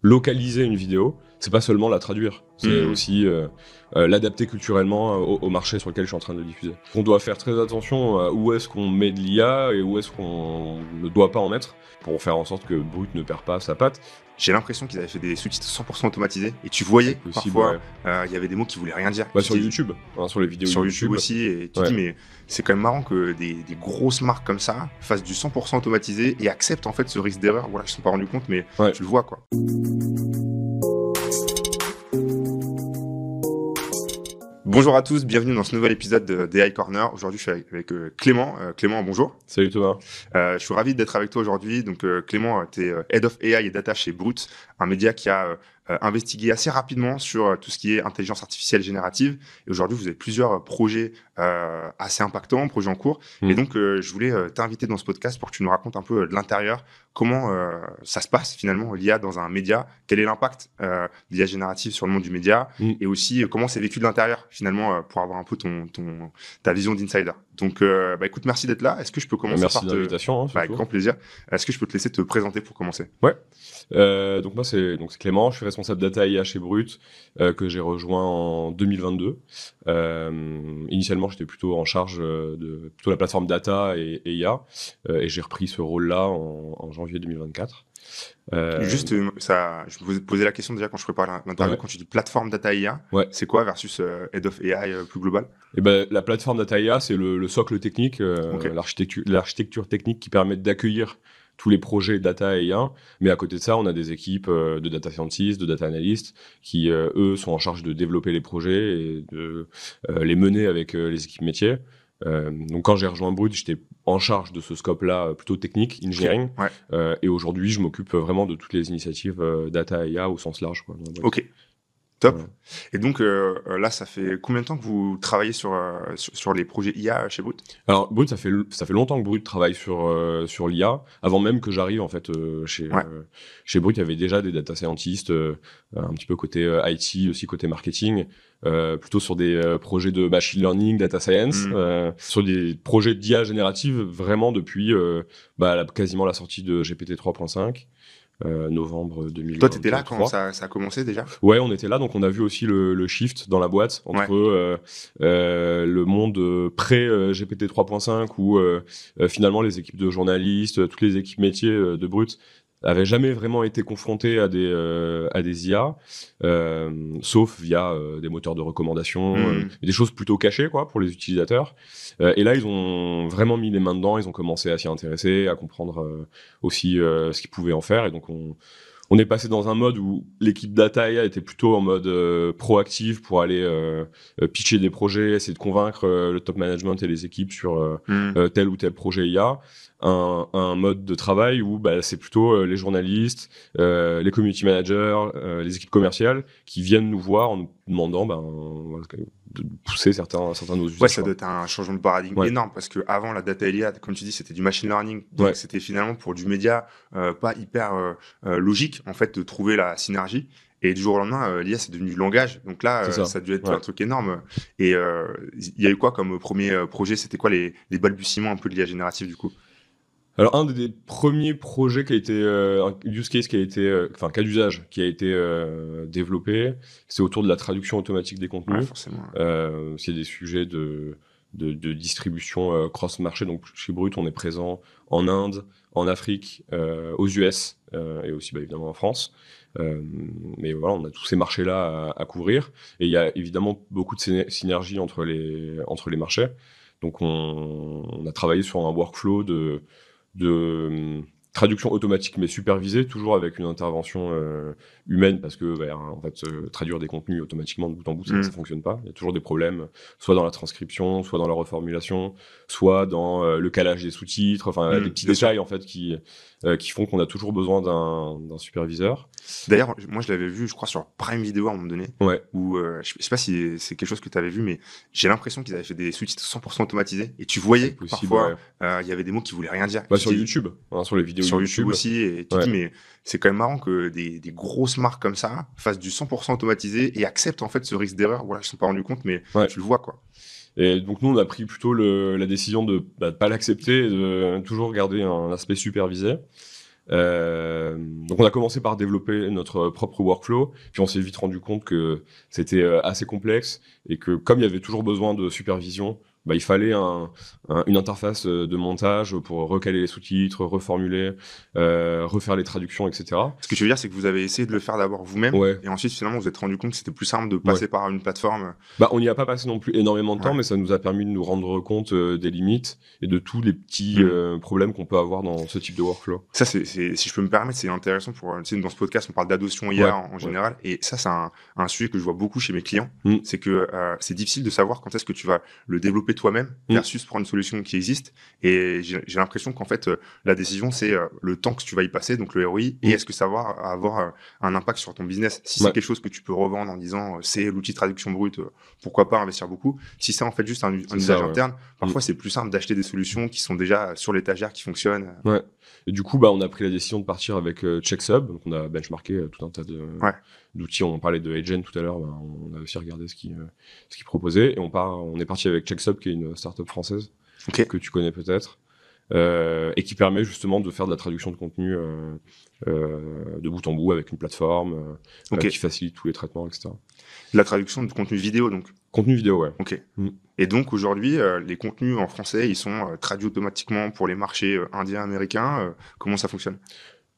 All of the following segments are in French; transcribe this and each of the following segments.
localiser une vidéo, c'est pas seulement la traduire, c'est Mmh. aussi l'adapter culturellement au marché sur lequel je suis en train de le diffuser. On doit faire très attention à où est-ce qu'on met de l'IA et où est-ce qu'on ne doit pas en mettre pour faire en sorte que Brut ne perd pas sa patte. J'ai l'impression qu'ils avaient fait des sous-titres 100% automatisés et tu voyais C'est possible, parfois, ouais. il y avait des mots qui voulaient rien dire. Bah, Tu sur t'es dit- YouTube, hein, sur les vidéos Sur YouTube aussi, et tu te Ouais. dis, mais c'est quand même marrant que des grosses marques comme ça fassent du 100% automatisé et acceptent en fait ce risque d'erreur. Voilà, ils ne se sont pas rendus compte, mais Ouais. tu le vois quoi. Bonjour à tous, bienvenue dans ce nouvel épisode de AI Corner. Aujourd'hui, je suis avec Clément. Clément, bonjour. Salut Thomas. Je suis ravi d'être avec toi aujourd'hui. Donc, Clément, tu es Head of AI et Data chez Brut, un média qui a investigué assez rapidement sur tout ce qui est intelligence artificielle générative. Et aujourd'hui, vous avez plusieurs projets assez impactants, projets en cours. Et donc, je voulais t'inviter dans ce podcast pour que tu nous racontes un peu de l'intérieur comment ça se passe finalement, l'IA dans un média, quel est l'impact de l'IA générative sur le monde du média, et aussi comment c'est vécu de l'intérieur finalement pour avoir un peu ta vision d'insider. Donc, écoute, merci d'être là. Est-ce que je peux commencer Merci par de l'invitation. Hein, avec grand plaisir. Est-ce que je peux te laisser te présenter pour commencer? Ouais. Donc moi c'est Clément, je suis responsable data IA chez Brut, que j'ai rejoint en 2022. Initialement j'étais plutôt en charge de plutôt la plateforme data et IA, et j'ai repris ce rôle-là en janvier 2024. Juste, je me posais la question déjà quand je préparais l'interview, Ouais. quand tu dis plateforme data IA, Ouais. c'est quoi versus Head of AI plus global? Et ben, la plateforme data IA, c'est le socle technique, Ok. l'architecture technique qui permet d'accueillir tous les projets data et IA. Mais à côté de ça, on a des équipes de data scientists, de data analysts qui, eux, sont en charge de développer les projets et de les mener avec les équipes métiers. Donc quand j'ai rejoint Brut, j'étais en charge de ce scope-là, plutôt technique, engineering. Ouais. Et aujourd'hui, je m'occupe vraiment de toutes les initiatives data et IA au sens large, quoi, dans la boîte. Ok. Top. Voilà. Et donc là, ça fait combien de temps que vous travaillez sur les projets IA chez Brut? Alors Brut, ça fait longtemps que Brut travaille sur l'IA. Avant même que j'arrive en fait chez Brut, il y avait déjà des data scientists, un petit peu côté IT, aussi côté marketing, plutôt sur des projets de machine learning, data science, sur des projets d'IA générative vraiment depuis quasiment la sortie de GPT 3.5. Novembre 2023. Toi, tu étais là quand ça a commencé déjà? Ouais, on était là, donc on a vu aussi le shift dans la boîte entre le monde pré-GPT 3.5 où finalement les équipes de journalistes, toutes les équipes métiers de Brut avaient jamais vraiment été confrontées à des IA, sauf via des moteurs de recommandation, des choses plutôt cachées quoi pour les utilisateurs. Et là, ils ont vraiment mis les mains dedans, ils ont commencé à s'y intéresser, à comprendre aussi ce qu'ils pouvaient en faire, et donc on est passé dans un mode où l'équipe data IA était plutôt en mode proactif pour aller pitcher des projets, essayer de convaincre le top management et les équipes sur tel ou tel projet IA. Un mode de travail où c'est plutôt les journalistes, les community managers, les équipes commerciales qui viennent nous voir en nous demandant de pousser certains de nos usages. Ouais, ça doit être un changement de paradigme Ouais. énorme parce que avant la data IA, comme tu dis, c'était du machine learning, donc c'était finalement pour du média pas hyper logique en fait de trouver la synergie. Et du jour au lendemain, l'IA c'est devenu du langage, donc là ça a dû être un truc énorme. Et il y a eu quoi comme premier projet? C'était quoi les balbutiements un peu de l'IA générative du coup? Alors un des premiers projets qui a été un use case qui a été cas d'usage qui a été développé, c'est autour de la traduction automatique des contenus. Ouais, forcément. C'est des sujets de distribution cross marché. Donc chez Brut, on est présent en Inde, en Afrique, aux US et aussi évidemment en France. Mais voilà, on a tous ces marchés-là à couvrir, et il y a évidemment beaucoup de synergies entre les marchés. Donc on a travaillé sur un workflow de traduction automatique mais supervisée, toujours avec une intervention humaine, parce que en fait traduire des contenus automatiquement de bout en bout, ça fonctionne pas. Il y a toujours des problèmes, soit dans la transcription, soit dans la reformulation, soit dans le calage des sous-titres, des petits détails en fait qui font qu'on a toujours besoin d'un superviseur. D'ailleurs, moi je l'avais vu, je crois, sur Prime Video à un moment donné, où je sais pas si c'est quelque chose que tu avais vu, mais j'ai l'impression qu'ils avaient fait des sous-titres 100% automatisés, et tu voyais parfois il y avait des mots qui voulaient rien dire. Sur YouTube, sur les vidéos sur YouTube aussi, et tu dis mais c'est quand même marrant que des grosses marques comme ça fassent du 100% automatisé et acceptent en fait ce risque d'erreur. Voilà, je ne me suis pas rendu compte, mais tu le vois quoi. Et donc nous on a pris plutôt la décision de pas l'accepter et de toujours garder un aspect supervisé. Donc on a commencé par développer notre propre workflow, puis on s'est vite rendu compte que c'était assez complexe et que comme il y avait toujours besoin de supervision, bah, il fallait une interface de montage pour recaler les sous-titres, reformuler, refaire les traductions, etc. Ce que tu veux dire, c'est que vous avez essayé de le faire d'abord vous-même, Ouais. et ensuite, finalement, vous vous êtes rendu compte que c'était plus simple de Ouais. passer par une plateforme. Bah, on n'y a pas passé non plus énormément de temps, Ouais. mais ça nous a permis de nous rendre compte des limites et de tous les petits problèmes qu'on peut avoir dans ce type de workflow. Ça, si je peux me permettre, c'est intéressant pour, tu sais, dans ce podcast, on parle d'adoption IA en général, et ça, c'est un sujet que je vois beaucoup chez mes clients. C'est que c'est difficile de savoir quand est-ce que tu vas le développer toi-même versus prendre une solution qui existe. Et j'ai l'impression qu'en fait, la décision, c'est le temps que tu vas y passer, donc le ROI, et est-ce que ça va avoir un impact sur ton business. Si c'est quelque chose que tu peux revendre en disant c'est l'outil de traduction brute, pourquoi pas investir beaucoup. Si c'est en fait juste un usage interne, parfois c'est plus simple d'acheter des solutions qui sont déjà sur l'étagère, qui fonctionnent. Ouais. Et du coup, bah, on a pris la décision de partir avec CheckSub. Donc on a benchmarké tout un tas d'outils. On parlait de Agent tout à l'heure. Bah, on a aussi regardé ce qu'ils proposaient. Et on est parti avec CheckSub, qui est une startup française que tu connais peut-être. Et qui permet justement de faire de la traduction de contenu de bout en bout avec une plateforme qui facilite tous les traitements, etc. La traduction de contenu vidéo, donc. Contenu vidéo, ouais. Ok. Et donc aujourd'hui, les contenus en français, ils sont traduits automatiquement pour les marchés indiens, américains. Comment ça fonctionne ?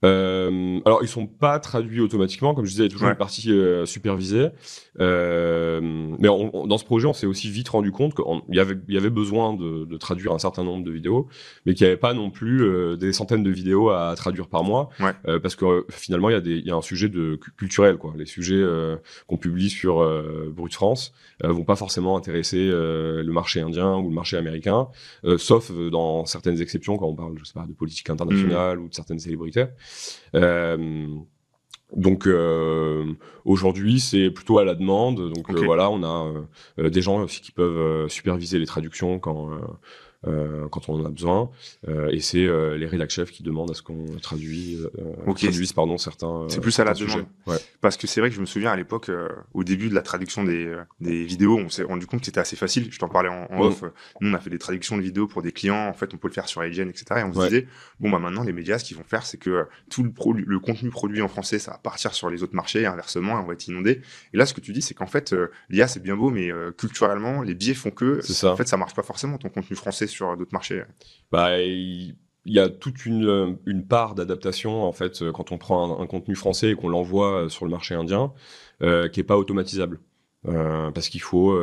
Alors, ils sont pas traduits automatiquement, comme je disais, il y a toujours une partie supervisée. Mais dans ce projet, on s'est aussi vite rendu compte qu'il y avait besoin de traduire un certain nombre de vidéos, mais qu'il n'y avait pas non plus des centaines de vidéos à traduire par mois, parce que finalement, il y a un sujet culturel, quoi. Les sujets qu'on publie sur Brut France vont pas forcément intéresser le marché indien ou le marché américain, sauf dans certaines exceptions, quand on parle, je sais pas, de politique internationale ou de certaines célébrités. Donc aujourd'hui c'est plutôt à la demande, donc voilà, on a des gens aussi qui peuvent superviser les traductions quand on en a besoin, et c'est les rédac chefs qui demandent à ce qu'on traduise certains. C'est plus à la demande. Parce que c'est vrai que je me souviens à l'époque, au début de la traduction des vidéos, on s'est rendu compte que c'était assez facile. Je t'en parlais en off. Nous, on a fait des traductions de vidéos pour des clients. En fait, on peut le faire sur Agent, etc. Et on se disait, bon, bah maintenant, les médias, ce qu'ils vont faire, c'est que tout le contenu produit en français, ça va partir sur les autres marchés, et inversement, et on va être inondé. Et là, ce que tu dis, c'est qu'en fait, l'IA, c'est bien beau, mais culturellement, les biais font que, en fait, ça marche pas forcément ton contenu français sur d'autres marchés. Bah, il y a toute une part d'adaptation, en fait, quand on prend un contenu français et qu'on l'envoie sur le marché indien, qui est pas automatisable. Parce qu'il faut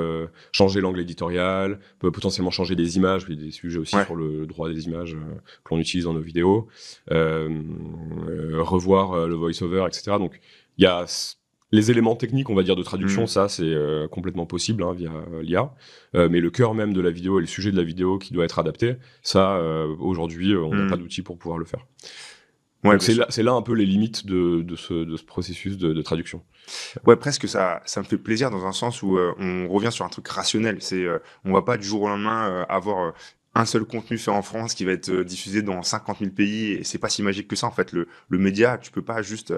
changer l'angle éditorial, potentiellement changer des images, il y a des sujets aussi sur le droit des images que l'on utilise dans nos vidéos, revoir le voice-over, etc. Donc il y a les éléments techniques, on va dire, de traduction, ça c'est complètement possible via l'IA, mais le cœur même de la vidéo et le sujet de la vidéo qui doit être adapté, ça aujourd'hui on n'a pas d'outils pour pouvoir le faire. Donc c'est là un peu les limites de ce processus de traduction. Ouais, presque ça me fait plaisir dans un sens où on revient sur un truc rationnel. On va pas du jour au lendemain avoir un seul contenu fait en France qui va être diffusé dans 50 000 pays, et c'est pas si magique que ça en fait. Le média, tu peux pas juste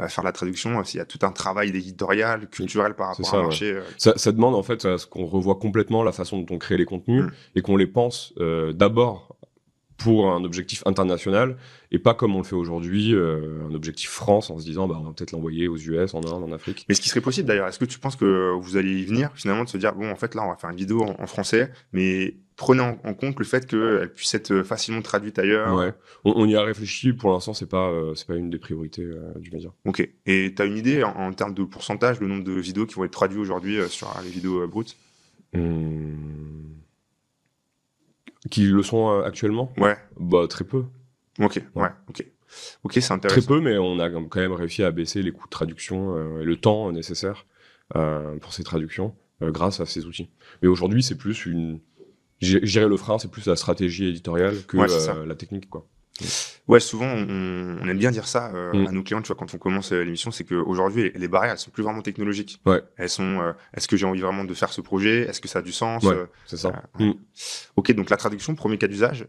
faire la traduction, il y a tout un travail d'éditorial, culturel par rapport à un marché. Ça demande en fait à ce qu'on revoie complètement la façon dont on crée les contenus et qu'on les pense d'abord pour un objectif international, et pas comme on le fait aujourd'hui, un objectif France, en se disant on va peut-être l'envoyer aux US, en Inde, en Afrique. Mais ce qui serait possible d'ailleurs, est-ce que tu penses que vous allez y venir finalement, de se dire bon, en fait là on va faire une vidéo en français, mais prenez en compte le fait qu'elle puisse être facilement traduite ailleurs? Ouais, on y a réfléchi, pour l'instant c'est pas une des priorités du média. Ok, et tu as une idée en termes de pourcentage, le nombre de vidéos qui vont être traduites aujourd'hui sur les vidéos brutes? Qui le sont actuellement? Ouais. Bah très peu. Ok, ok, c'est intéressant. Très peu, mais on a quand même réussi à baisser les coûts de traduction et le temps nécessaire pour ces traductions grâce à ces outils. Mais aujourd'hui, c'est plus gérer le frein, c'est plus la stratégie éditoriale que la technique, quoi. Ouais, souvent on aime bien dire ça à nos clients, tu vois, quand on commence l'émission, c'est qu'aujourd'hui les barrières, elles sont plus vraiment technologiques. Elles sont est-ce que j'ai envie vraiment de faire ce projet, est-ce que ça a du sens? C'est ça. Ok, donc la traduction, premier cas d'usage.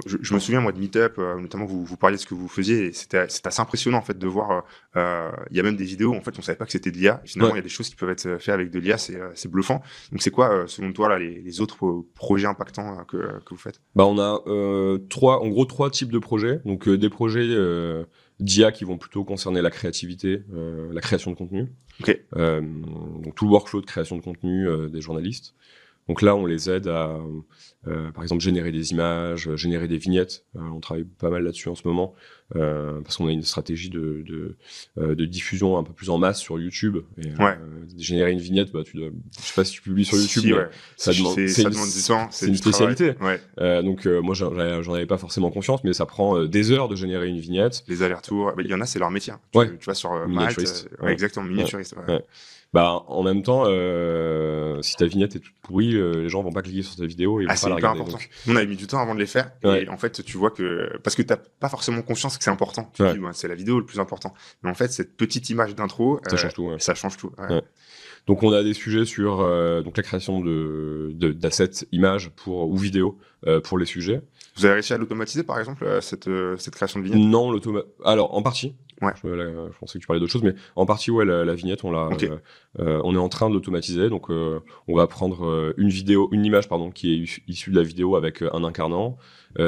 Je me souviens, moi, de Meetup, notamment, vous parliez de ce que vous faisiez, et c'était assez impressionnant, en fait, de voir, il y a même des vidéos où, en fait, on savait pas que c'était de l'IA. Finalement, il y a des choses qui peuvent être faites avec de l'IA, c'est bluffant. Donc, c'est quoi, selon toi, là, les autres projets impactants que vous faites? On a trois types de projets. Donc, des projets d'IA qui vont plutôt concerner la créativité, la création de contenu. Ok. Donc, tout le workflow de création de contenu des journalistes. Donc là, on les aide à, par exemple, générer des images, générer des vignettes. On travaille pas mal là-dessus en ce moment, parce qu'on a une stratégie de diffusion un peu plus en masse sur YouTube. Et, générer une vignette, je sais pas si tu publies sur YouTube, mais ça demande du temps. C'est une spécialité. Donc moi, j'en avais pas forcément conscience, mais ça prend des heures de générer une vignette. Les allers-retours, il y en a, c'est leur métier. Tu vois, sur Malte, exactement, miniaturiste. En même temps, si ta vignette est toute pourrie, les gens vont pas cliquer sur ta vidéo et ils vont pas la regarder. Important. Donc... On avait mis du temps avant de les faire, et en fait, tu vois que parce que t'as pas forcément conscience que c'est important. Tu dis, c'est la vidéo le plus important. Mais en fait, cette petite image d'intro, ça change tout. Ça change tout. Donc on a des sujets sur donc la création d'assets images ou vidéos pour les sujets. Vous avez réussi à l'automatiser, par exemple, cette création de vignette? Non, alors en partie. Je pensais que tu parlais d'autre chose, mais en partie, la vignette, on est en train de l'automatiser. Donc, on va prendre une image, qui est issue de la vidéo avec un incarnant.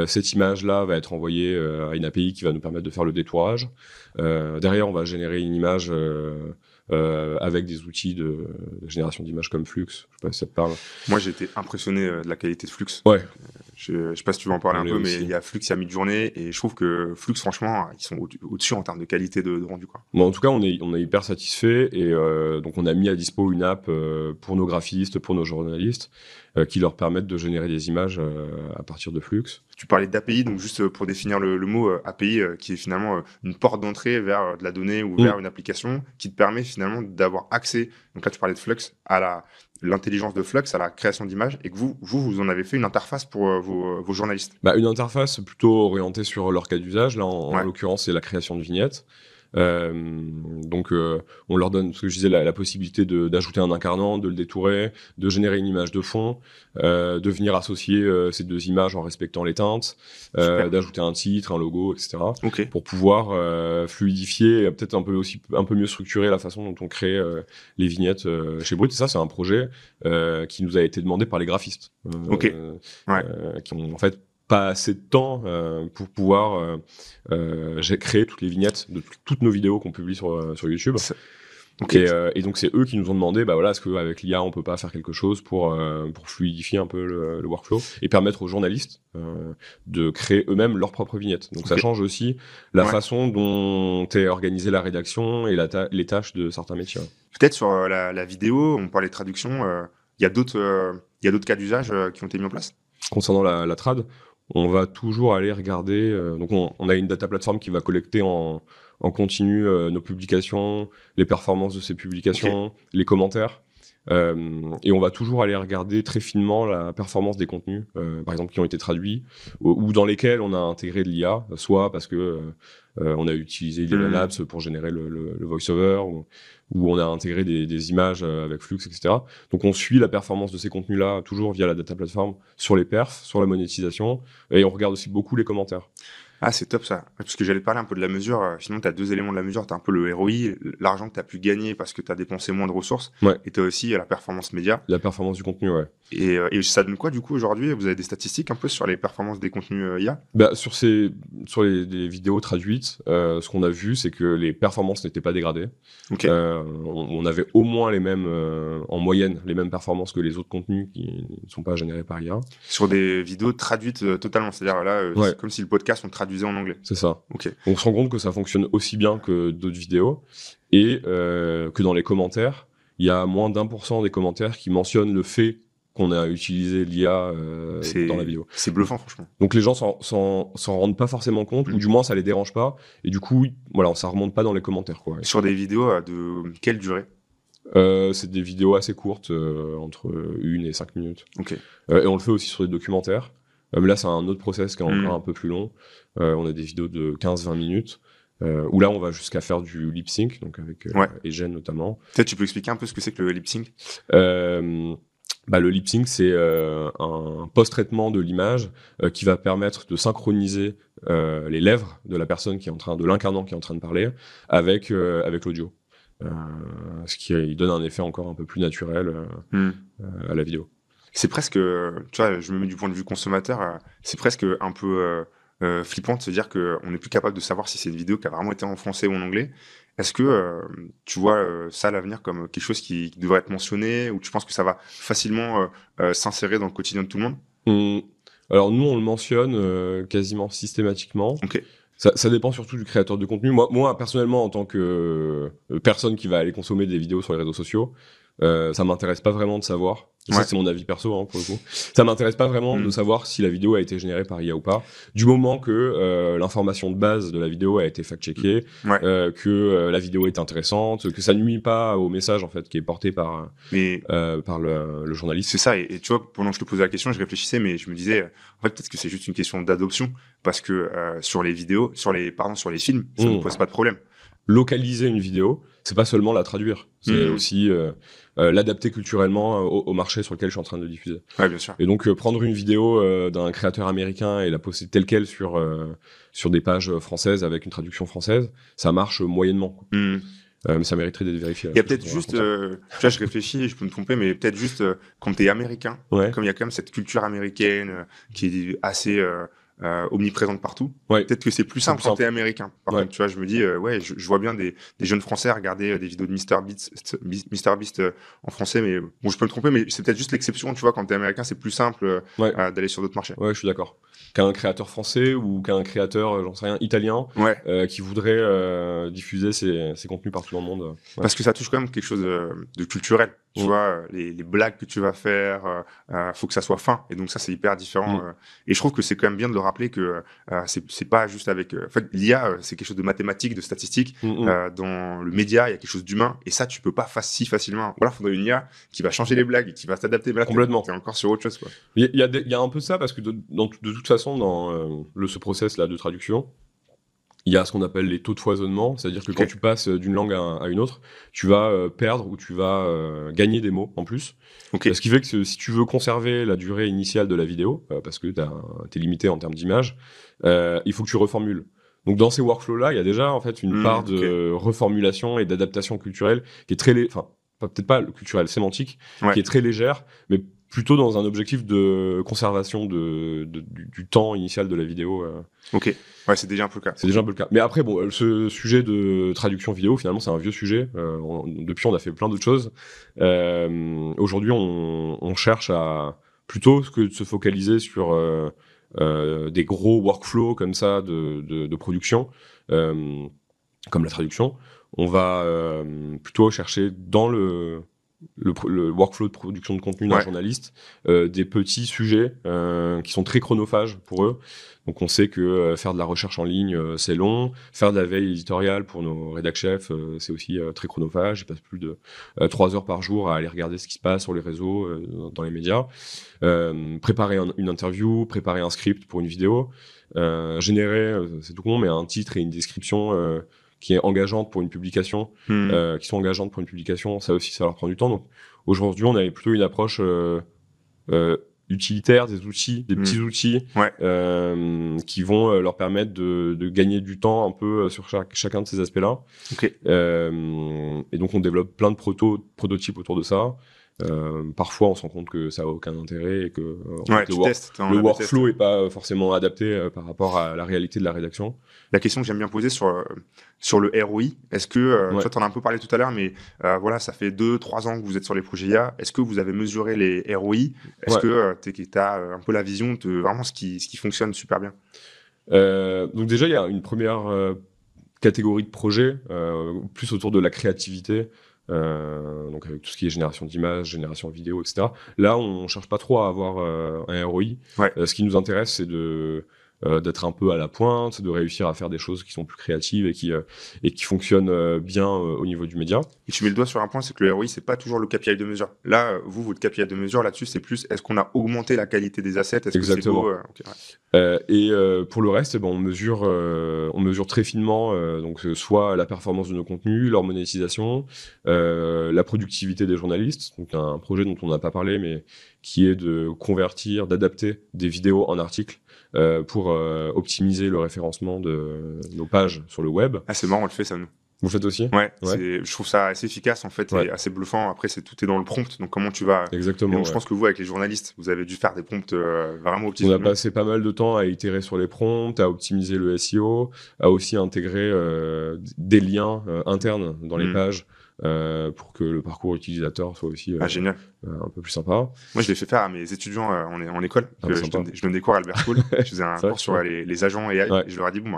Cette image-là va être envoyée à une API qui va nous permettre de faire le détourage. Derrière, on va générer une image avec des outils de génération d'images comme Flux. Je sais pas si ça te parle. Moi, j'ai été impressionné de la qualité de Flux. Je sais pas si tu veux en parler un peu, mais il y a Flux, il y a Midjourney, et je trouve que Flux, franchement, ils sont au-dessus en termes de qualité de rendu, quoi. En tout cas, on est hyper satisfait, et donc on a mis à dispo une app pour nos graphistes, pour nos journalistes, qui leur permettent de générer des images à partir de Flux. Tu parlais d'API, donc juste pour définir le mot API, qui est finalement une porte d'entrée vers de la donnée ou vers une application qui te permet finalement d'avoir accès, donc là tu parlais de Flux, à l'intelligence de Flux, à la création d'images, et que vous en avez fait une interface pour vos journalistes. Une interface plutôt orientée sur leur cas d'usage. Là, en l'occurrence, c'est la création de vignettes. Donc on leur donne, ce que je disais, la possibilité d'ajouter un incarnant, de le détourer, de générer une image de fond, de venir associer ces deux images en respectant les teintes, d'ajouter un titre, un logo, etc. Pour pouvoir fluidifier et peut-être un peu mieux structurer la façon dont on crée les vignettes chez Brut. Et ça, c'est un projet qui nous a été demandé par les graphistes, qui ont en fait pas assez de temps pour pouvoir créer toutes les vignettes de toutes nos vidéos qu'on publie sur YouTube. Et donc c'est eux qui nous ont demandé, est-ce qu'avec l'IA on peut pas faire quelque chose pour fluidifier un peu le workflow et permettre aux journalistes de créer eux-mêmes leurs propres vignettes. Donc ça change aussi la façon dont est organisée la rédaction et les tâches de certains métiers. Peut-être sur la vidéo, on parlait de traduction, il y a d'autres cas d'usage qui ont été mis en place? Concernant la trad, on va toujours aller regarder. Donc, on a une data platform qui va collecter en continu nos publications, les performances de ces publications, les commentaires. Et on va toujours aller regarder très finement la performance des contenus, par exemple, qui ont été traduits ou dans lesquels on a intégré de l'IA, soit parce que on a utilisé Idea Labs pour générer le voice-over, ou on a intégré des images avec Flux, etc. Donc on suit la performance de ces contenus-là toujours via la data platform sur les perfs, sur la monétisation, et on regarde aussi beaucoup les commentaires. Ah, c'est top ça. Parce que j'allais parler un peu de la mesure. Finalement, tu as deux éléments de la mesure. Tu as un peu le ROI, l'argent que tu as pu gagner parce que tu as dépensé moins de ressources. Et tu as aussi la performance média. La performance du contenu, Et ça donne quoi du coup aujourd'hui? Vous avez des statistiques un peu sur les performances des contenus IA? Sur les vidéos traduites, ce qu'on a vu, c'est que les performances n'étaient pas dégradées. On avait au moins les mêmes, en moyenne, les mêmes performances que les autres contenus qui ne sont pas générés par IA. Sur des vidéos traduites totalement. C'est-à-dire là, c'est comme si le podcast on traduisait en anglais. C'est ça. On se rend compte que ça fonctionne aussi bien que d'autres vidéos et que dans les commentaires, il y a moins d'1% des commentaires qui mentionnent le fait qu'on a utilisé l'IA dans la vidéo. C'est bluffant, franchement. Donc les gens s'en rendent pas forcément compte, ou du moins ça les dérange pas, et du coup, ça remonte pas dans les commentaires, quoi. Sur des vidéos de quelle durée? C'est des vidéos assez courtes, entre 1 et 5 minutes. Et on le fait aussi sur des documentaires. Là, c'est un autre process qui est encore un peu plus long. On a des vidéos de 15-20 minutes, où là, on va jusqu'à faire du lip sync, donc avec Egen notamment. Peut-être tu peux expliquer un peu ce que c'est que le lip sync? Le lip sync, c'est un post-traitement de l'image qui va permettre de synchroniser les lèvres de la personne de l'incarnant qui est en train de parler avec l'audio. Ce qui il donne un effet encore un peu plus naturel à la vidéo. C'est presque, tu vois, je me mets du point de vue consommateur, c'est presque un peu flippant de se dire qu'on n'est plus capable de savoir si c'est une vidéo qui a vraiment été en français ou en anglais. Est-ce que tu vois ça à l'avenir comme quelque chose qui devrait être mentionné, ou tu penses que ça va facilement s'insérer dans le quotidien de tout le monde? Alors nous, on le mentionne quasiment systématiquement. Ok. Ça dépend surtout du créateur de contenu. Moi, personnellement, en tant que personne qui va aller consommer des vidéos sur les réseaux sociaux, ça m'intéresse pas vraiment de savoir. Et ça, c'est mon avis perso, pour le coup. Ça m'intéresse pas vraiment de savoir si la vidéo a été générée par IA ou pas. Du moment que l'information de base de la vidéo a été fact-checkée, que la vidéo est intéressante, que ça nuit pas au message en fait qui est porté par le journaliste. C'est ça. Et tu vois, pendant que je te posais la question, je réfléchissais, mais je me disais, en fait, peut-être que c'est juste une question d'adoption, parce que sur les vidéos, sur les films, ça ne pose pas de problème. Localiser une vidéo, c'est pas seulement la traduire, c'est aussi l'adapter culturellement au marché sur lequel je suis en train de le diffuser. Ouais, bien sûr. Et donc prendre une vidéo d'un créateur américain et la poster telle quelle sur des pages françaises avec une traduction française, ça marche moyennement. Mais ça mériterait d'être vérifié. Il y a peut-être juste, tu vois, je réfléchis, je peux me tromper, mais peut-être juste quand t'es américain, comme il y a quand même cette culture américaine qui est assez omniprésente partout. Peut-être que c'est plus simple quand t'es américain. Par contre, tu vois, je me dis, je vois bien des jeunes Français regarder des vidéos de MrBeast en français, mais bon, je peux me tromper, mais c'est peut-être juste l'exception, tu vois, quand t'es américain, c'est plus simple d'aller sur d'autres marchés. Ouais, je suis d'accord. Qu'un créateur français ou qu'un créateur, j'en sais rien, italien, qui voudrait diffuser ses contenus partout dans le monde. Parce que ça touche quand même quelque chose de culturel. Tu vois, les blagues que tu vas faire, faut que ça soit fin. Et donc ça, c'est hyper différent. Et je trouve que c'est quand même bien de le rappeler que c'est pas juste avec... en fait, l'IA, c'est quelque chose de mathématique, de statistique. Dans le média, il y a quelque chose d'humain. Et ça, tu peux pas si facilement. Voilà, il faudrait une IA qui va changer les blagues et qui va s'adapter. Complètement. T'es encore sur autre chose, quoi. Il y a un peu ça, parce que de toute façon, dans ce process-là de traduction, il y a ce qu'on appelle les taux de foisonnement, c'est-à-dire que quand tu passes d'une langue à une autre, tu vas perdre ou tu vas gagner des mots en plus. Ce qui fait que si tu veux conserver la durée initiale de la vidéo, parce que t'es limité en termes d'image, il faut que tu reformules. Donc dans ces workflows-là, il y a déjà en fait une part de reformulation et d'adaptation culturelle qui est très, peut-être pas culturelle, sémantique, qui est très légère, mais plutôt dans un objectif de conservation du temps initial de la vidéo. Ok, ouais, c'est déjà un peu le cas. C'est déjà un peu le cas. Mais après, bon, ce sujet de traduction vidéo, finalement, c'est un vieux sujet. Depuis, on a fait plein d'autres choses. Aujourd'hui, on cherche à plutôt que de se focaliser sur des gros workflows comme ça de production, comme la traduction. On va plutôt chercher dans le workflow de production de contenu d'un journaliste, des petits sujets qui sont très chronophages pour eux. Donc on sait que faire de la recherche en ligne, c'est long. Faire de la veille éditoriale pour nos rédac-chefs, c'est aussi très chronophage. Ils passent plus de 3 heures par jour à aller regarder ce qui se passe sur les réseaux, dans les médias. Préparer une interview, préparer un script pour une vidéo, générer, c'est tout con, mais un titre et une description qui est engageante pour une publication, qui sont engageantes pour une publication, ça aussi, ça leur prend du temps. Donc aujourd'hui, on avait plutôt une approche utilitaire, des outils, des petits outils qui vont leur permettre de gagner du temps un peu sur chacun de ces aspects-là. Et donc on développe plein de prototypes autour de ça. Parfois on se rend compte que ça a aucun intérêt et que le workflow est pas forcément adapté par rapport à la réalité de la rédaction. La question que j'aime bien poser sur le ROI, est-ce que, toi t'en as un peu parlé tout à l'heure, mais voilà, ça fait 2-3 ans que vous êtes sur les projets IA, est-ce que vous avez mesuré les ROI? Est-ce que t'as un peu la vision de vraiment ce qui fonctionne super bien? Donc déjà, il y a une première catégorie de projets, plus autour de la créativité, donc avec tout ce qui est génération d'images, génération vidéo, etc. Là, on cherche pas trop à avoir un ROI. Ce qui nous intéresse, c'est de d'être un peu à la pointe, de réussir à faire des choses qui sont plus créatives et qui fonctionnent bien au niveau du média. Et tu mets le doigt sur un point, c'est que le ROI, c'est pas toujours le KPI de mesure. Là, votre KPI de mesure là-dessus, c'est plus est-ce qu'on a augmenté la qualité des assets, est-ce Exactement. que c'est beau okay, Pour le reste, on mesure très finement donc soit la performance de nos contenus, leur monétisation, la productivité des journalistes. Donc un projet dont on n'a pas parlé, mais qui est de convertir, d'adapter des vidéos en articles pour optimiser le référencement de nos pages sur le web. Ah, c'est marrant, on le fait ça, nous. Vous le faites aussi ? Ouais. Je trouve ça assez efficace en fait et assez bluffant. Après, tout est dans le prompt, donc comment tu vas. Exactement. Donc, je pense que vous, avec les journalistes, vous avez dû faire des prompts vraiment optimisés. On a passé pas mal de temps à itérer sur les prompts, à optimiser le SEO, à aussi intégrer des liens internes dans les pages pour que le parcours utilisateur soit aussi génial. Un peu plus sympa. Moi, je l'ai fait faire à mes étudiants en école. Je donne des cours à Albert School. Je faisais un cours sur les agents AI et je leur ai dit, bon,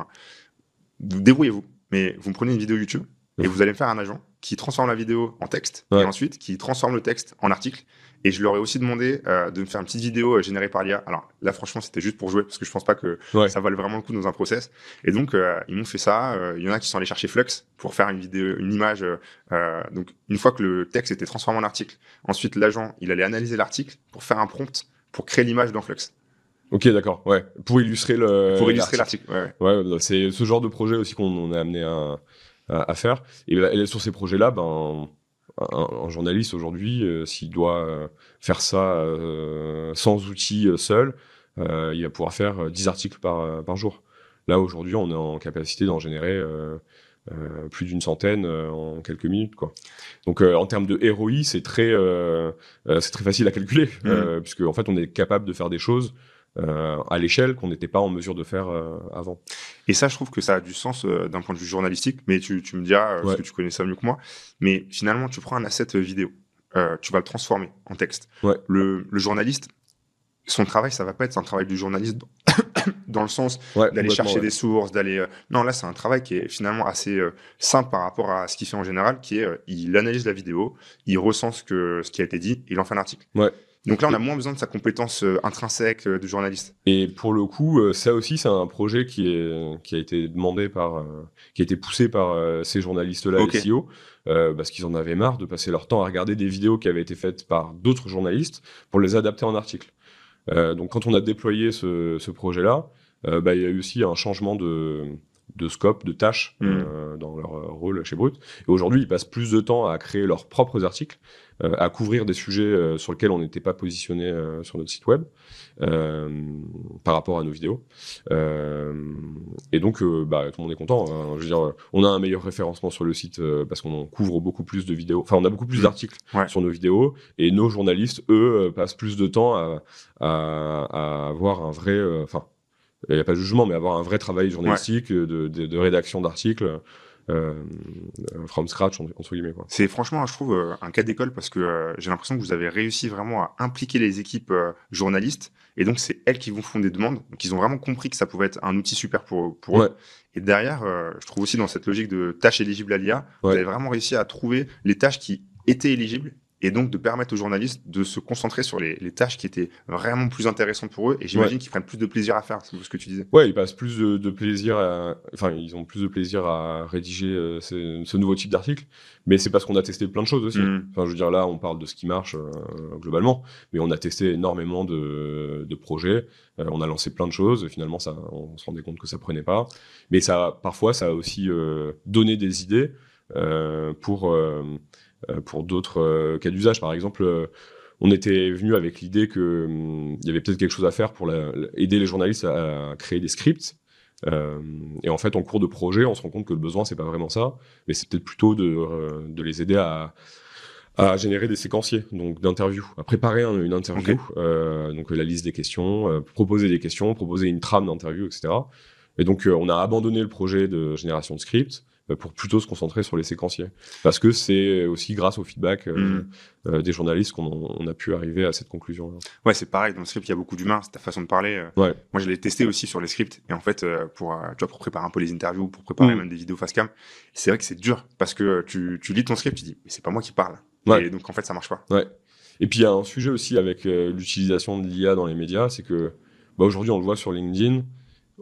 vous débrouillez-vous. Mais vous me prenez une vidéo YouTube et vous allez me faire un agent qui transforme la vidéo en texte et ensuite qui transforme le texte en article. Et je leur ai aussi demandé de me faire une petite vidéo générée par l'IA. Alors là, franchement, c'était juste pour jouer parce que je pense pas que ça vale vraiment le coup dans un process. Et donc, ils m'ont fait ça. Il y en a qui sont allés chercher Flux pour faire une image. Donc, une fois que le texte était transformé en article, ensuite, l'agent, il allait analyser l'article pour faire un prompt pour créer l'image dans Flux. Ok, d'accord, ouais. Pour illustrer l'article. Ouais, c'est ce genre de projet aussi qu'on est amené à faire. Et sur ces projets-là, un journaliste aujourd'hui, s'il doit faire ça sans outils seul, il va pouvoir faire 10 articles par jour. Là, aujourd'hui, on est en capacité d'en générer plus d'une centaine en quelques minutes, quoi. Donc, en termes de ROI, c'est très facile à calculer, puisque en fait, on est capable de faire des choses à l'échelle qu'on n'était pas en mesure de faire avant. Et ça, je trouve que ça a du sens d'un point de vue journalistique, mais tu me diras, parce que tu connais ça mieux que moi, mais finalement, tu prends un asset vidéo, tu vas le transformer en texte. Ouais. Le journaliste, son travail, ça va pas être un travail du journaliste dans le sens d'aller chercher des sources, d'aller... Non, là, c'est un travail qui est finalement assez simple par rapport à ce qu'il fait en général, qui est, il analyse la vidéo, il ressent ce qui a été dit, il en fait un article. Ouais. Donc là, on a moins besoin de sa compétence intrinsèque de journaliste. Et pour le coup, ça aussi, c'est un projet qui a été demandé qui a été poussé par ces journalistes-là, SEO, parce qu'ils en avaient marre de passer leur temps à regarder des vidéos qui avaient été faites par d'autres journalistes pour les adapter en articles. Donc, quand on a déployé ce projet-là, il y a eu aussi un changement de scope, de tâches dans leur rôle chez Brut. Et aujourd'hui, ils passent plus de temps à créer leurs propres articles, à couvrir des sujets sur lesquels on n'était pas positionné sur notre site web par rapport à nos vidéos. Et donc, tout le monde est content. Hein. Je veux dire, on a un meilleur référencement sur le site parce qu'on couvre beaucoup plus de vidéos. Enfin, on a beaucoup plus d'articles sur nos vidéos. Et nos journalistes, eux, passent plus de temps à avoir un vrai... il n'y a pas de jugement, mais avoir un vrai travail journalistique de rédaction d'articles from scratch, entre guillemets. Quoi. C'est franchement, je trouve, un cas d'école parce que j'ai l'impression que vous avez réussi vraiment à impliquer les équipes journalistes et donc c'est elles qui vous font des demandes. Donc ils ont vraiment compris que ça pouvait être un outil super pour eux. Et derrière, je trouve aussi dans cette logique de tâches éligibles à l'IA, vous avez vraiment réussi à trouver les tâches qui étaient éligibles et donc de permettre aux journalistes de se concentrer sur les tâches qui étaient vraiment plus intéressantes pour eux. Et j'imagine qu'ils prennent plus de plaisir à faire, c'est ce que tu disais. Ouais, ils passent plus de plaisir ils ont plus de plaisir à rédiger ce nouveau type d'article. Mais c'est parce qu'on a testé plein de choses aussi. Enfin, je veux dire, là, on parle de ce qui marche globalement, mais on a testé énormément de projets. On a lancé plein de choses. Finalement, on se rendait compte que ça prenait pas. Mais parfois, ça a aussi donné des idées pour d'autres cas d'usage. Par exemple, on était venu avec l'idée qu'il y avait peut-être quelque chose à faire pour aider les journalistes à créer des scripts. Et en fait, en cours de projet, on se rend compte que le besoin, c'est pas vraiment ça, mais c'est peut-être plutôt de les aider à générer des séquenciers, donc d'interviews, à préparer une interview, donc la liste des questions, proposer des questions, proposer une trame d'interview, etc. Et donc, on a abandonné le projet de génération de scripts pour plutôt se concentrer sur les séquenciers. Parce que c'est aussi grâce au feedback des journalistes qu'on a pu arriver à cette conclusion. Ouais, c'est pareil. Dans le script, il y a beaucoup d'humains. C'est ta façon de parler. Moi, je l'ai testé aussi sur les scripts. Et en fait, pour préparer un peu les interviews, pour préparer même des vidéos face cam, c'est vrai que c'est dur. Parce que tu lis ton script, tu dis, mais c'est pas moi qui parle. Et donc, en fait, ça marche pas. Ouais. Et puis, il y a un sujet aussi avec l'utilisation de l'IA dans les médias, c'est que aujourd'hui, on le voit sur LinkedIn,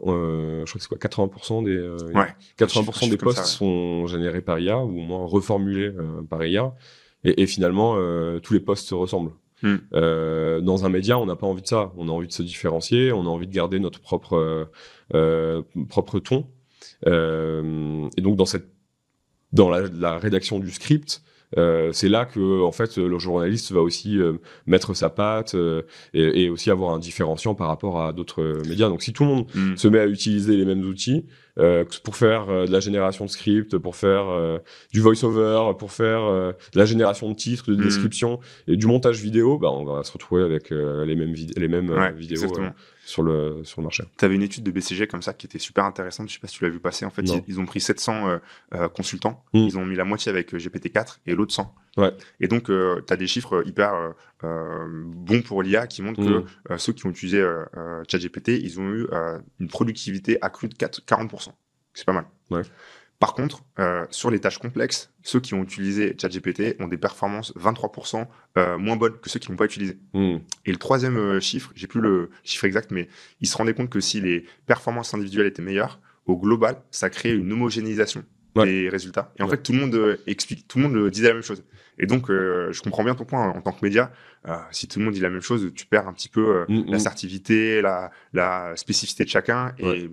je crois que c'est quoi, 80% des, Ouais. 80% des comme ça, posts sont générés par IA, ou au moins reformulés par IA. Et finalement, tous les posts se ressemblent. Dans un média, on n'a pas envie de ça. On a envie de se différencier, on a envie de garder notre propre ton. Et donc, dans la rédaction du script, c'est là que en fait le journaliste va aussi mettre sa patte et aussi avoir un différenciant par rapport à d'autres médias. Donc si tout le monde se met à utiliser les mêmes outils pour faire de la génération de script, pour faire du voice-over, pour faire de la génération de titres, de descriptions et du montage vidéo, bah, on va se retrouver avec les mêmes vidéos sur le marché. Tu avais une étude de BCG comme ça qui était super intéressante, je sais pas si tu l'as vu passer. En fait, ils ont pris 700 consultants, ils ont mis la moitié avec GPT-4 et l'autre 100. Ouais. Et donc, tu as des chiffres hyper bons pour l'IA qui montrent que ceux qui ont utilisé ChatGPT, ils ont eu une productivité accrue de 40%. C'est pas mal. Ouais. Par contre, sur les tâches complexes, ceux qui ont utilisé ChatGPT ont des performances 23% moins bonnes que ceux qui ne l'ont pas utilisé. Et le troisième chiffre, j'ai plus le chiffre exact, mais ils se rendaient compte que si les performances individuelles étaient meilleures, au global, ça créait une homogénéisation des résultats. Et en fait, tout le monde tout le monde disait la même chose. Et donc, je comprends bien ton point en tant que média. Si tout le monde dit la même chose, tu perds un petit peu l'assertivité, la spécificité de chacun. Et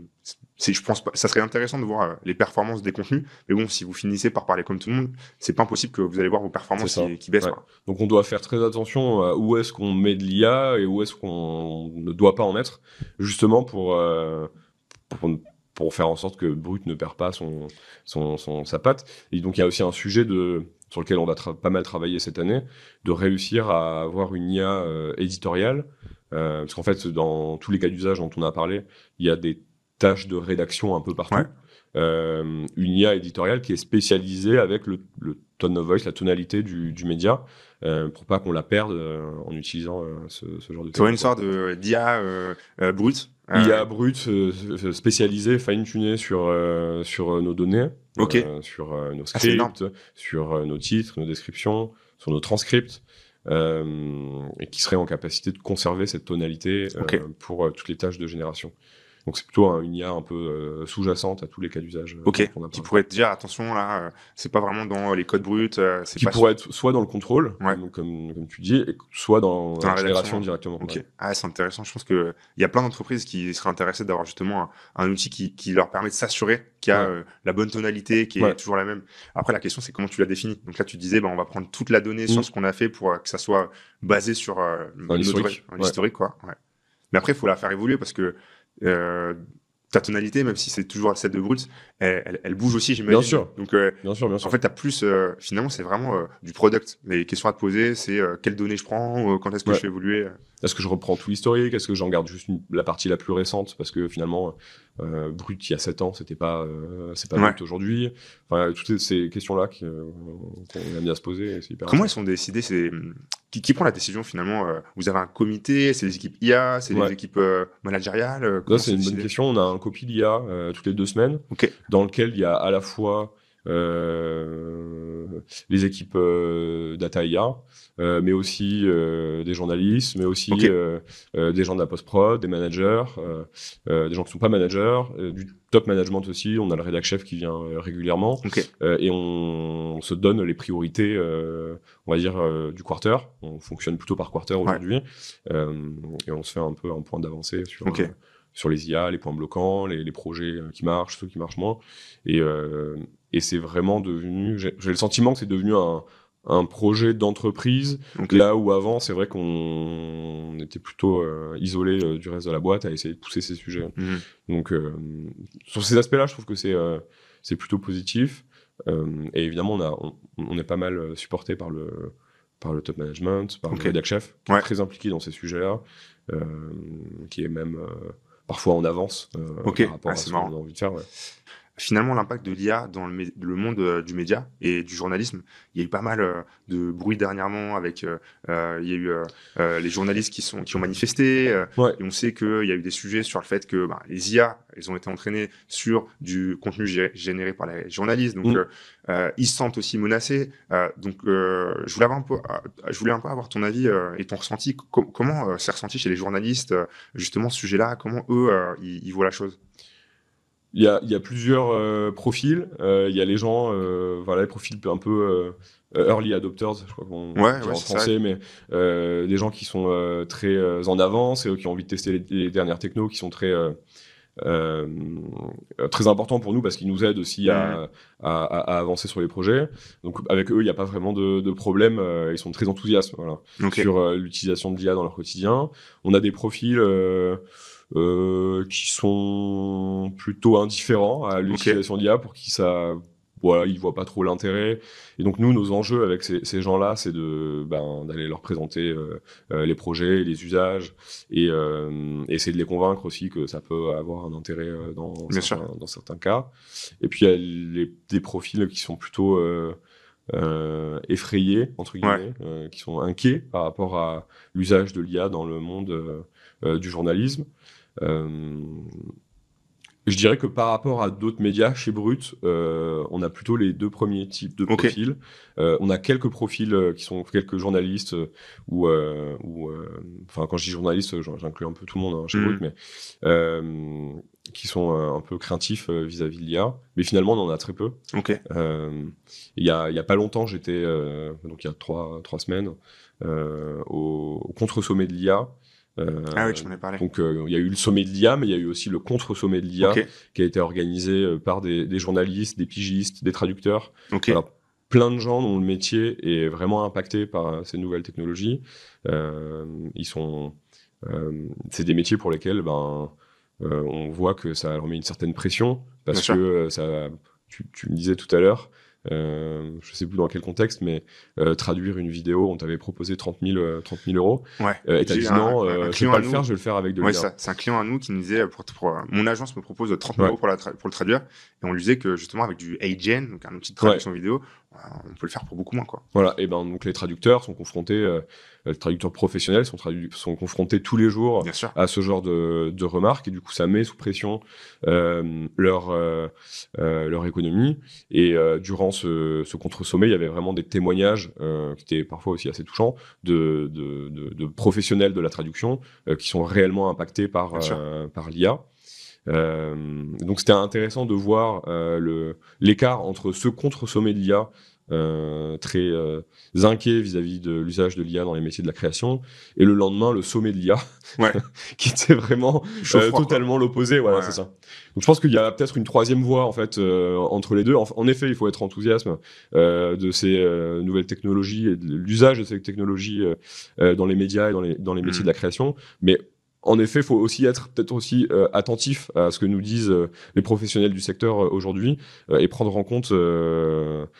je pense pas, ça serait intéressant de voir les performances des contenus. Mais bon, si vous finissez par parler comme tout le monde, c'est pas impossible que vous allez voir vos performances qui baissent. Quoi. Donc, on doit faire très attention à où est-ce qu'on met de l'IA et où est-ce qu'on ne doit pas en mettre, justement pour faire en sorte que Brut ne perd pas sa patte. Et donc, il y a aussi un sujet sur lequel on va pas mal travailler cette année, de réussir à avoir une IA éditoriale. Parce qu'en fait, dans tous les cas d'usage dont on a parlé, il y a des tâches de rédaction un peu partout. Une IA éditoriale qui est spécialisée avec le tone of voice, la tonalité du média, pour pas qu'on la perde en utilisant ce genre de... Tu aurais une sorte d'IA brute IA brute spécialisée, fine-tunée sur nos données, sur nos scripts, sur nos titres, nos descriptions, sur nos transcripts, et qui serait en capacité de conserver cette tonalité pour toutes les tâches de génération. Donc c'est plutôt une IA un peu sous-jacente à tous les cas d'usage. Qui pourrait te dire attention là, c'est pas vraiment dans les codes bruts. Qui pourrait être soit dans le contrôle, comme tu dis, soit dans la génération directement. C'est intéressant. Je pense qu'il y a plein d'entreprises qui seraient intéressées d'avoir justement un outil qui leur permet de s'assurer qu'il y a la bonne tonalité, qui est toujours la même. Après la question c'est comment tu la définis. Donc là tu disais on va prendre toute la donnée sur ce qu'on a fait pour que ça soit basé sur un historique quoi. Mais après il faut la faire évoluer parce que ta tonalité, même si c'est toujours celle de Brut, elle bouge aussi, j'imagine. Bien sûr. Donc, bien sûr. En fait, t'as plus, finalement, c'est vraiment du product. Les questions à te poser, c'est quelles données je prends, quand est-ce que je fais évoluer. Est-ce que je reprends tout l'historique? Est-ce que j'en garde juste la partie la plus récente? Parce que finalement, Brut, il y a 7 ans, c'est pas Brut aujourd'hui. Enfin, toutes ces questions-là qu'on aime bien se poser. Comment ils sont décidés? Qui prend la décision finalement? Vous avez un comité? C'est les équipes IA? C'est les équipes managériales? Là, c'est une bonne question. On a un copy d'IA toutes les 2 semaines, dans lequel il y a à la fois les équipes data IA, mais aussi des journalistes, mais aussi des gens de la post-prod, des managers, des gens qui sont pas managers, du top management aussi. On a le rédac chef qui vient régulièrement, et on se donne les priorités, on va dire, du quarter. On fonctionne plutôt par quarter aujourd'hui, et on se fait un peu un point d'avancée sur les IA, les points bloquants, les projets qui marchent, ceux qui marchent moins. Et c'est vraiment devenu... J'ai le sentiment que c'est devenu un projet d'entreprise, là où avant, c'est vrai qu'on était plutôt isolé du reste de la boîte à essayer de pousser ces sujets. Donc, sur ces aspects-là, je trouve que c'est plutôt positif. Et évidemment, on est pas mal supporté par le top management, par le rédac chef, qui est très impliqué dans ces sujets-là, qui est même... parfois en avance par rapport à ce qu'on a envie de faire. Finalement, l'impact de l'IA dans le monde du média et du journalisme, il y a eu pas mal de bruit dernièrement avec il y a eu les journalistes qui ont manifesté, et on sait qu'il y a eu des sujets sur le fait que les IA, ils ont été entraînés sur du contenu généré par les journalistes, donc ils se sentent aussi menacés. Donc je voulais un peu avoir ton avis et ton ressenti. Comment c'est ressenti chez les journalistes justement ce sujet-là? Comment eux ils voient la chose? il y a plusieurs profils. Il y a les gens, voilà, les profils un peu early adopters, je crois qu'on dit en français, mais des gens qui sont très en avance et qui ont envie de tester les dernières technos, qui sont très importants pour nous parce qu'ils nous aident aussi à avancer sur les projets. Donc avec eux, il n'y a pas vraiment de problème. Ils sont très enthousiastes sur l'utilisation de l'IA dans leur quotidien. On a des profils qui sont plutôt indifférents à l'utilisation de l'IA, pour qui ça... Voilà, ils voient pas trop l'intérêt. Et donc nous, nos enjeux avec ces gens-là, c'est d'aller leur présenter les projets, les usages, et essayer de les convaincre aussi que ça peut avoir un intérêt dans certains cas. Et puis il y a des profils qui sont plutôt effrayés, entre guillemets, qui sont inquiets par rapport à l'usage de l'IA dans le monde du journalisme. Je dirais que par rapport à d'autres médias, chez Brut, on a plutôt les deux premiers types de profils. On a quelques profils qui sont quelques journalistes enfin, quand je dis journaliste, j'inclus un peu tout le monde chez Brut, mais qui sont un peu craintifs vis-à-vis de l'IA. Mais finalement, on en a très peu. Il y a pas longtemps, j'étais, donc il y a trois semaines, au contre-sommet de l'IA. Tu m'en as parlé. Donc, il y a eu le sommet de l'IA, mais il y a eu aussi le contre-sommet de l'IA qui a été organisé par des journalistes, des pigistes, des traducteurs. Alors, plein de gens dont le métier est vraiment impacté par ces nouvelles technologies. C'est des métiers pour lesquels on voit que ça leur met une certaine pression, parce que tu me disais tout à l'heure, je sais plus dans quel contexte, mais traduire une vidéo, on t'avait proposé 30 000 €. Et t'as dit non, je vais pas le faire, je vais le faire avec de l'IA. C'est un client à nous qui nous disait, mon agence me propose 30 000 € pour le traduire, et on lui disait que justement avec du Agen, donc un outil de traduction vidéo, on peut le faire pour beaucoup moins, quoi. Voilà, et donc les traducteurs sont confrontés, les traducteurs professionnels sont confrontés tous les jours à ce genre de remarques, et du coup ça met sous pression leur économie. Et durant ce contre-sommet, il y avait vraiment des témoignages qui étaient parfois aussi assez touchants de professionnels de la traduction qui sont réellement impactés par l'IA. Donc c'était intéressant de voir l'écart entre ce contre-sommet de l'IA très inquiet vis-à-vis de l'usage de l'IA dans les métiers de la création, et le lendemain le sommet de l'IA qui était vraiment totalement l'opposé. C'est ça. Donc je pense qu'il y a peut-être une troisième voie en fait entre les deux. En effet, il faut être enthousiaste de ces nouvelles technologies et de l'usage de ces technologies dans les médias et dans les métiers de la création, mais en effet, il faut aussi être peut-être aussi attentif à ce que nous disent les professionnels du secteur aujourd'hui, et prendre en compte leurs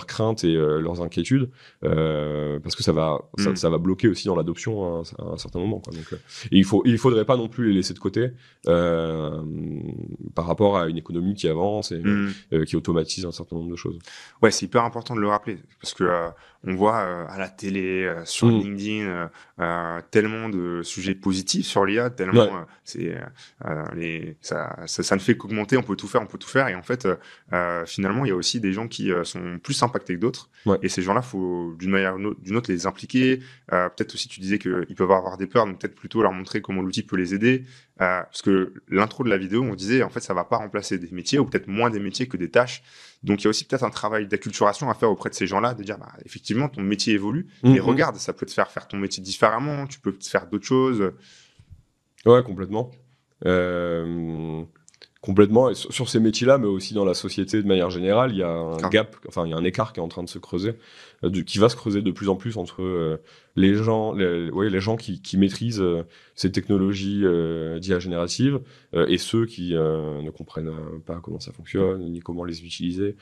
craintes et leurs inquiétudes, parce que ça va bloquer aussi dans l'adoption à un certain moment, quoi. Donc, et il faudrait pas non plus les laisser de côté par rapport à une économie qui avance et qui automatise un certain nombre de choses. Ouais, c'est hyper important de le rappeler, parce que on voit à la télé, sur LinkedIn, tellement de sujets positifs sur l'IA, tellement ça ne fait qu'augmenter, on peut tout faire, et en fait finalement il y a aussi des gens qui sont plus impactés que d'autres, et ces gens-là, faut d'une manière ou d'une autre les impliquer. Peut-être aussi, tu disais qu'ils peuvent avoir des peurs, donc peut-être plutôt leur montrer comment l'outil peut les aider, parce que l'intro de la vidéo, on disait en fait ça va pas remplacer des métiers, ou peut-être moins des métiers que des tâches. Donc il y a aussi peut-être un travail d'acculturation à faire auprès de ces gens-là, de dire effectivement ton métier évolue, mais regarde, ça peut te faire ton métier différemment, tu peux faire d'autres choses. Ouais, complètement. Complètement. Et sur ces métiers-là, mais aussi dans la société de manière générale, il y a un gap, enfin il y a un écart qui est en train de se creuser, qui va se creuser de plus en plus entre les gens qui maîtrisent ces technologies d'IA générative et ceux qui ne comprennent pas comment ça fonctionne ni comment les utiliser.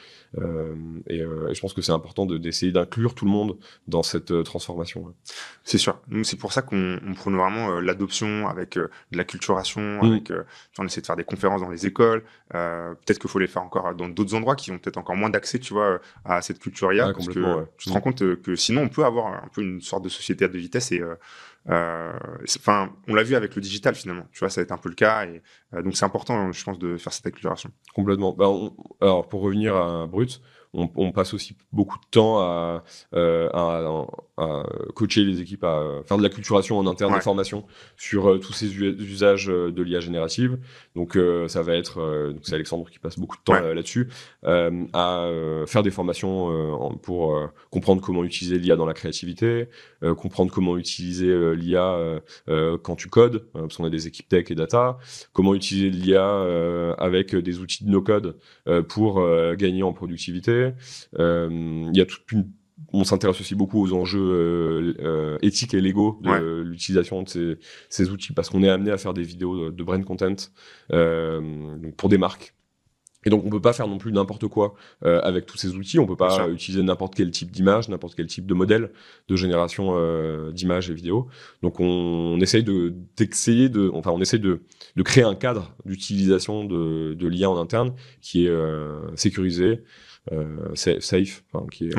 Et je pense que c'est important d'essayer d'inclure tout le monde dans cette transformation. C'est sûr. Nous, c'est pour ça qu'on prône vraiment l'adoption avec de l'acculturation, on essaie de faire des conférences dans les écoles. Peut-être qu'il faut les faire encore dans d'autres endroits qui ont peut-être encore moins d'accès, tu vois, à cette culture IA, parce que tu te rends compte que sinon on peut avoir un peu une sorte de société à deux vitesses, et Enfin, on l'a vu avec le digital finalement. Tu vois, ça va être un peu le cas. Et donc c'est important, je pense, de faire cette accélération. Complètement. Alors, pour revenir à Brut, on passe aussi beaucoup de temps à coacher les équipes, à faire de l'acculturation en interne, des formations sur tous ces usages de l'IA générative. Donc, ça va être, donc c'est Alexandre qui passe beaucoup de temps là-dessus, à faire des formations pour comprendre comment utiliser l'IA dans la créativité, comprendre comment utiliser l'IA quand tu codes, parce qu'on a des équipes tech et data, comment utiliser l'IA avec des outils de no-code pour gagner en productivité. Il y a on s'intéresse aussi beaucoup aux enjeux éthiques et légaux de l'utilisation de ces outils, parce qu'on est amené à faire des vidéos de brand content donc pour des marques. Et donc, on peut pas faire non plus n'importe quoi avec tous ces outils. On peut pas utiliser n'importe quel type d'image, n'importe quel type de modèle de génération d'images et vidéos. Donc, on essaye de créer un cadre d'utilisation de l'IA en interne qui est sécurisé, safe, qui est.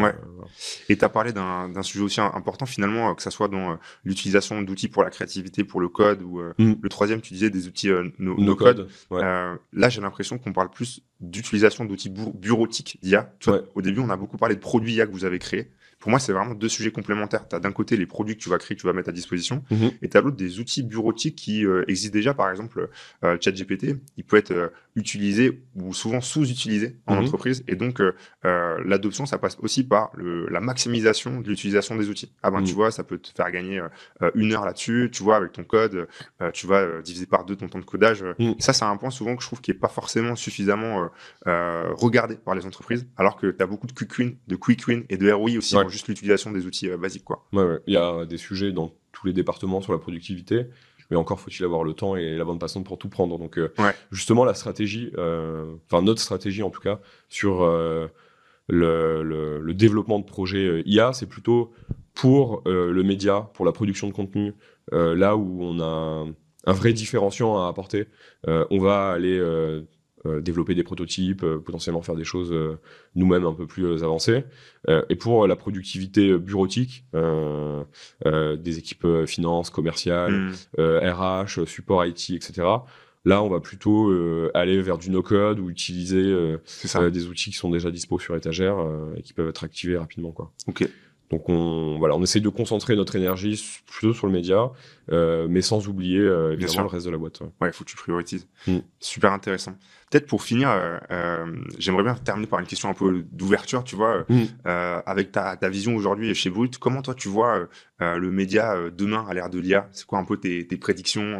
Et tu as parlé d'un sujet aussi important finalement, que ça soit dans l'utilisation d'outils pour la créativité, pour le code, ou le troisième, tu disais des outils no code. Là, j'ai l'impression qu'on parle plus d'utilisation d'outils bureautiques d'IA. Au début, on a beaucoup parlé de produits IA que vous avez créés. Pour moi, c'est vraiment deux sujets complémentaires. Tu as d'un côté les produits que tu vas créer, que tu vas mettre à disposition, et tu as l'autre des outils bureautiques qui existent déjà. Par exemple, ChatGPT, il peut être utilisé ou souvent sous-utilisé en entreprise. Et donc, l'adoption, ça passe aussi par la maximisation de l'utilisation des outils. Tu vois, ça peut te faire gagner 1 heure là-dessus. Tu vois, avec ton code, tu vas diviser par 2 ton temps de codage. Et ça, c'est un point souvent que je trouve qui n'est pas forcément suffisamment regardé par les entreprises, alors que tu as beaucoup de quick win et de ROI aussi, juste l'utilisation des outils basiques, quoi. Il y a des sujets dans tous les départements sur la productivité, mais encore faut-il avoir le temps et la bonne façon pour tout prendre. Donc, justement, la stratégie, notre stratégie en tout cas, sur le développement de projets IA, c'est plutôt pour le média, pour la production de contenu, là où on a un vrai différenciant à apporter. On va aller développer des prototypes, potentiellement faire des choses nous-mêmes un peu plus avancées. Et pour la productivité bureautique, des équipes finance, commerciales, RH, support IT, etc., là, on va plutôt aller vers du no-code ou utiliser des outils qui sont déjà dispo sur étagère et qui peuvent être activés rapidement, quoi. Donc on essaye de concentrer notre énergie plutôt sur le média, mais sans oublier évidemment le reste de la boîte. Il faut que tu priorises. Super intéressant. Peut-être pour finir, j'aimerais bien terminer par une question un peu d'ouverture, tu vois, avec ta vision aujourd'hui chez Brut. Comment toi tu vois le média demain à l'ère de l'IA? C'est quoi un peu tes prédictions?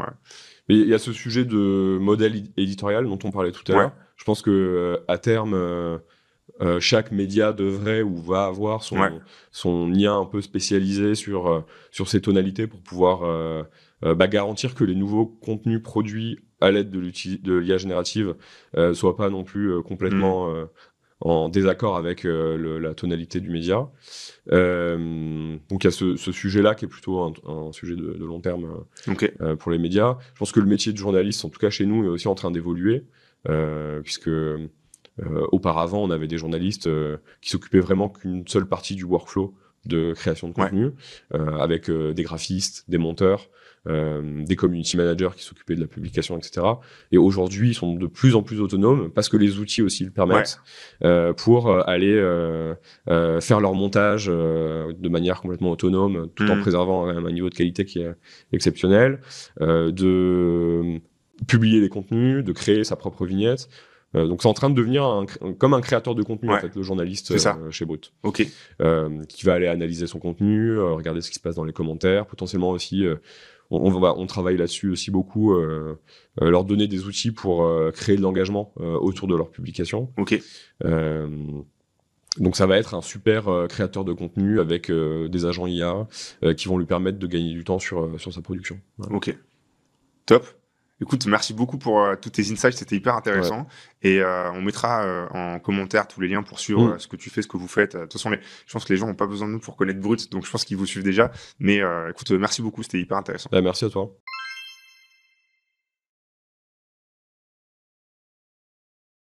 Mais il y a ce sujet de modèle éditorial dont on parlait tout à l'heure. Je pense que à terme, chaque média devrait ou va avoir son IA un peu spécialisé sur ses tonalités pour pouvoir garantir que les nouveaux contenus produits à l'aide de l'IA générative soient pas non plus complètement en désaccord avec la tonalité du média. Donc il y a ce sujet-là qui est plutôt un sujet de long terme pour les médias. Je pense que le métier de journaliste, en tout cas chez nous, est aussi en train d'évoluer, puisque auparavant, on avait des journalistes qui s'occupaient vraiment qu'une seule partie du workflow de création de contenu, avec des graphistes, des monteurs, des community managers qui s'occupaient de la publication, etc. Et aujourd'hui, ils sont de plus en plus autonomes parce que les outils aussi le permettent pour aller faire leur montage de manière complètement autonome, tout en préservant un niveau de qualité qui est exceptionnel, de publier les contenus, de créer sa propre vignette. Donc c'est en train de devenir comme un créateur de contenu en fait, le journaliste chez Brut, qui va aller analyser son contenu, regarder ce qui se passe dans les commentaires, potentiellement aussi on travaille là-dessus aussi beaucoup, leur donner des outils pour créer de l'engagement autour de leur publication. Donc ça va être un super créateur de contenu avec des agents IA qui vont lui permettre de gagner du temps sur sa production. Top. Écoute, merci beaucoup pour tous tes insights, c'était hyper intéressant. Et on mettra en commentaire tous les liens pour suivre ce que tu fais, ce que vous faites. De toute façon, je pense que les gens n'ont pas besoin de nous pour connaître Brut, donc je pense qu'ils vous suivent déjà. Mais écoute, merci beaucoup, c'était hyper intéressant. Merci à toi.